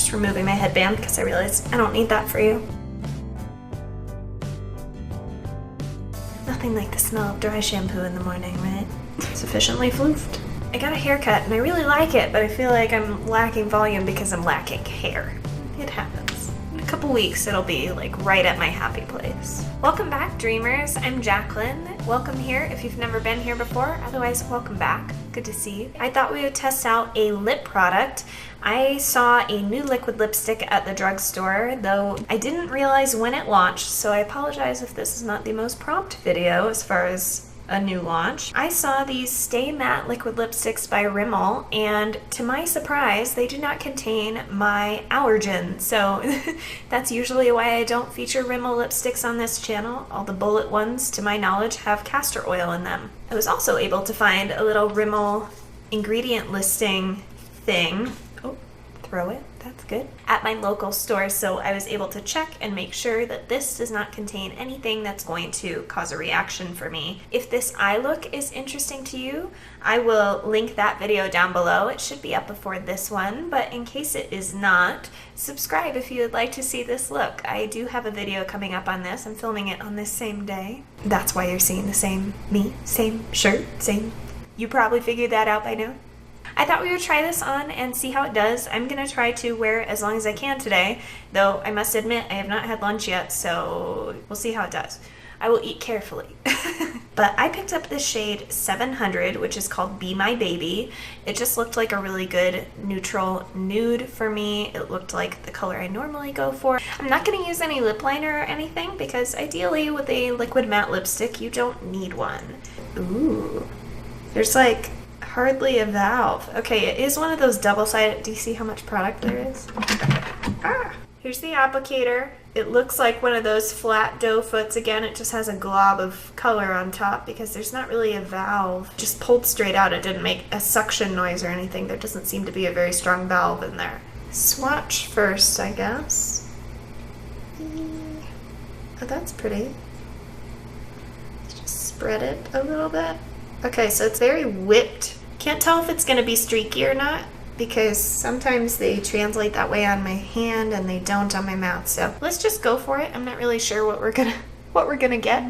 just removing my headband because I realized I don't need that for you. Nothing like the smell of dry shampoo in the morning, right? Sufficiently floofed. I got a haircut and I really like it, but I feel like I'm lacking volume because I'm lacking hair. It happens. In a couple weeks, it'll be like right at my happy place. Welcome back, dreamers. I'm Jaclyn. Welcome here if you've never been here before. Otherwise, welcome back. Good to see you. I thought we would test out a lip product. I saw a new liquid lipstick at the drugstore, though I didn't realize when it launched, so I apologize if this is not the most prompt video as far as a new launch. I saw these Stay Matte liquid lipsticks by Rimmel, and to my surprise, they do not contain my allergen. So that's usually why I don't feature Rimmel lipsticks on this channel. All the bullet ones, to my knowledge, have castor oil in them. I was also able to find a little Rimmel ingredient listing thing. Oh, throw it. That's good. At my local store, so I was able to check and make sure that this does not contain anything that's going to cause a reaction for me. If this eye look is interesting to you, I will link that video down below. It should be up before this one, but in case it is not, subscribe if you would like to see this look. I do have a video coming up on this. I'm filming it on this same day. That's why you're seeing the same me, same shirt, same. You probably figured that out by now. I thought we would try this on and see how it does. I'm gonna try to wear it as long as I can today, though I must admit I have not had lunch yet, so we'll see how it does. I will eat carefully. But I picked up this shade 700, which is called Be My Baby. It just looked like a really good neutral nude for me. It looked like the color I normally go for. I'm not gonna use any lip liner or anything because ideally with a liquid matte lipstick, you don't need one. Ooh, there's like hardly a valve. Okay, it is one of those double-sided. Do you see how much product there is? Ah, here's the applicator. It looks like one of those flat dough foots. Again, it just has a glob of color on top because there's not really a valve. Just pulled straight out. It didn't make a suction noise or anything. There doesn't seem to be a very strong valve in there. Swatch first, I guess. Oh, that's pretty. Just spread it a little bit. Okay, so it's very whipped. Can't tell if it's going to be streaky or not because sometimes they translate that way on my hand and they don't on my mouth. So let's just go for it. I'm not really sure what we're gonna get.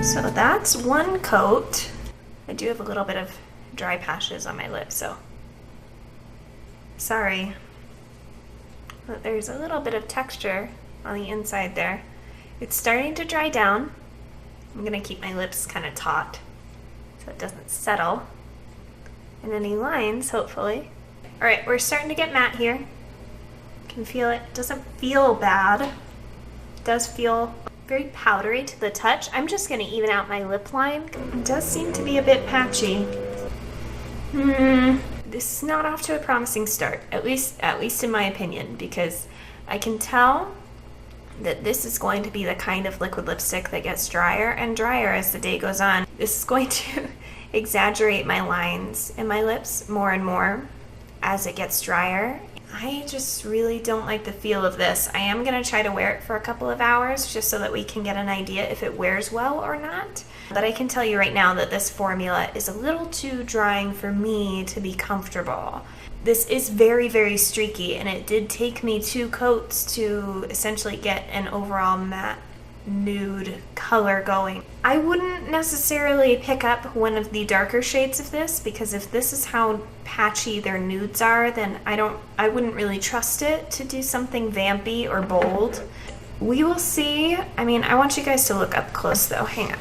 So that's one coat. I do have a little bit of dry patches on my lips, so sorry. But there's a little bit of texture on the inside there. It's starting to dry down. I'm gonna keep my lips kind of taut so it doesn't settle. And any lines, hopefully. All right, we're starting to get matte here. You can feel it. It doesn't feel bad. It does feel very powdery to the touch. I'm just gonna even out my lip line. It does seem to be a bit patchy. This is not off to a promising start, at least in my opinion, because I can tell that this is going to be the kind of liquid lipstick that gets drier and drier as the day goes on. This is going to exaggerate my lines in my lips more and more as it gets drier. I just really don't like the feel of this. I am gonna try to wear it for a couple of hours just so that we can get an idea if it wears well or not. But I can tell you right now that this formula is a little too drying for me to be comfortable. This is very, very streaky, and it did take me 2 coats to essentially get an overall matte nude color going. I wouldn't necessarily pick up one of the darker shades of this because if this is how patchy their nudes are, then I wouldn't really trust it to do something vampy or bold. We will see. I mean, I want you guys to look up close though. Hang on.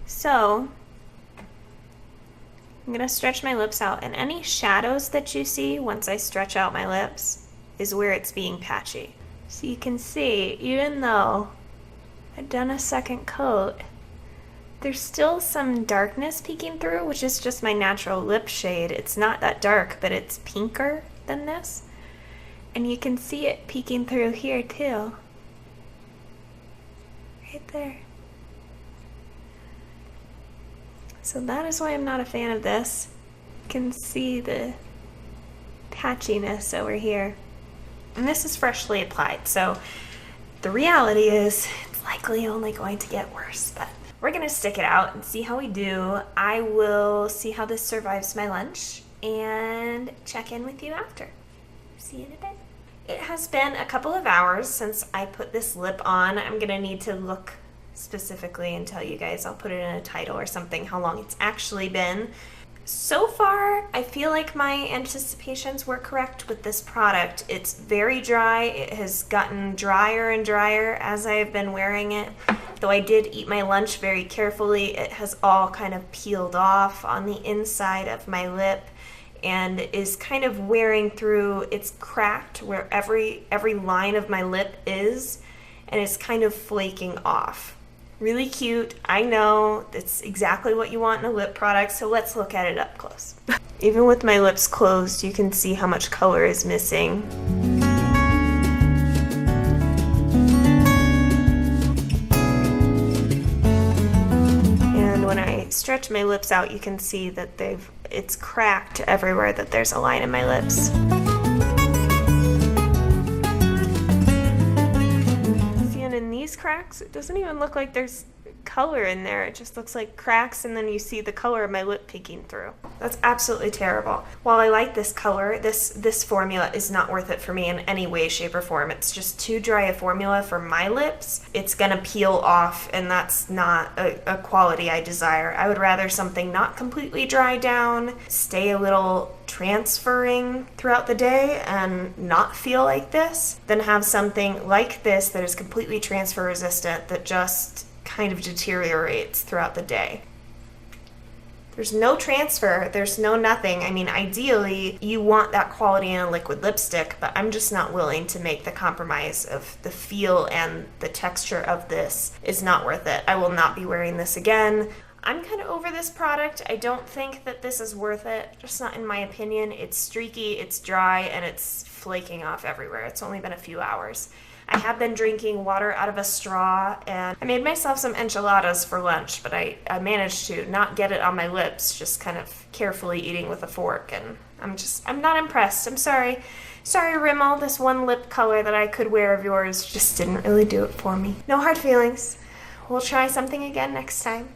So I'm gonna stretch my lips out, and any shadows that you see once I stretch out my lips is where it's being patchy. So you can see, even though I've done a second coat, there's still some darkness peeking through, which is just my natural lip shade. It's not that dark, but it's pinker than this. And you can see it peeking through here too. Right there. So that is why I'm not a fan of this. You can see the patchiness over here. And this is freshly applied, so the reality is it's likely only going to get worse, but we're gonna stick it out and see how we do. I will see how this survives my lunch and check in with you after. See you in a bit. It has been a couple of hours since I put this lip on. I'm gonna need to look specifically and tell you guys. I'll put it in a title or something how long it's actually been. So far, I feel like my anticipations were correct with this product. It's very dry. It has gotten drier and drier as I've been wearing it. Though I did eat my lunch very carefully, it has all kind of peeled off on the inside of my lip and is kind of wearing through. It's cracked where every line of my lip is, and it's kind of flaking off. Really cute. I know that's exactly what you want in a lip product, so let's look at it up close. Even with my lips closed, you can see how much color is missing. And when I stretch my lips out, you can see that it's cracked everywhere that there's a line in my lips. In these cracks, it doesn't even look like there's color in there. It just looks like cracks, and then you see the color of my lip peeking through. That's absolutely terrible. While I like this color, this formula is not worth it for me in any way, shape, or form. It's just too dry a formula for my lips. It's gonna peel off, and that's not a quality I desire. I would rather something not completely dry down, stay a little transferring throughout the day and not feel like this, than have something like this that is completely transfer resistant that just kind of deteriorates throughout the day. There's no transfer, there's no nothing. I mean, ideally, you want that quality in a liquid lipstick, but I'm just not willing to make the compromise of the feel, and the texture of this is not worth it. I will not be wearing this again. I'm kind of over this product. I don't think that this is worth it, just not in my opinion. It's streaky, it's dry, and it's flaking off everywhere. It's only been a few hours. I have been drinking water out of a straw, and I made myself some enchiladas for lunch, but I managed to not get it on my lips, just kind of carefully eating with a fork, and I'm not impressed. I'm sorry. Sorry, Rimmel, this one lip color that I could wear of yours just didn't really do it for me. No hard feelings. We'll try something again next time.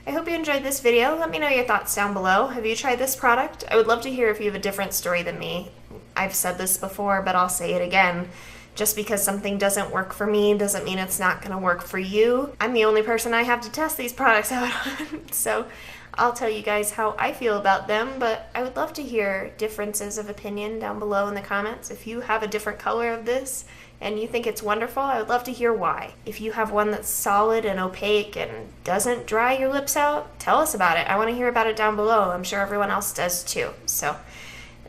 I hope you enjoyed this video. Let me know your thoughts down below. Have you tried this product? I would love to hear if you have a different story than me. I've said this before, but I'll say it again. Just because something doesn't work for me doesn't mean it's not going to work for you. I'm the only person I have to test these products out on, so I'll tell you guys how I feel about them, but I would love to hear differences of opinion down below in the comments. If you have a different color of this and you think it's wonderful, I would love to hear why. If you have one that's solid and opaque and doesn't dry your lips out, tell us about it. I want to hear about it down below. I'm sure everyone else does too. So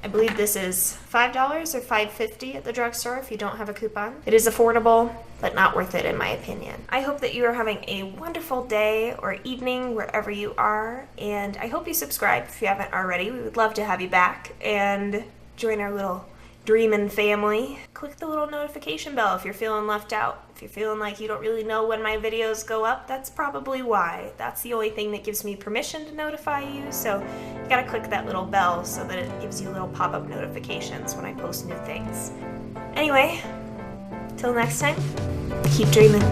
I believe this is $5 or $5.50 at the drugstore if you don't have a coupon. It is affordable, but not worth it in my opinion. I hope that you are having a wonderful day or evening wherever you are, and I hope you subscribe if you haven't already. We would love to have you back and join our little dreamin' family. Click the little notification bell if you're feeling left out. If you're feeling like you don't really know when my videos go up, that's probably why. That's the only thing that gives me permission to notify you, so you gotta click that little bell so that it gives you little pop-up notifications when I post new things. Anyway, till next time, keep dreaming.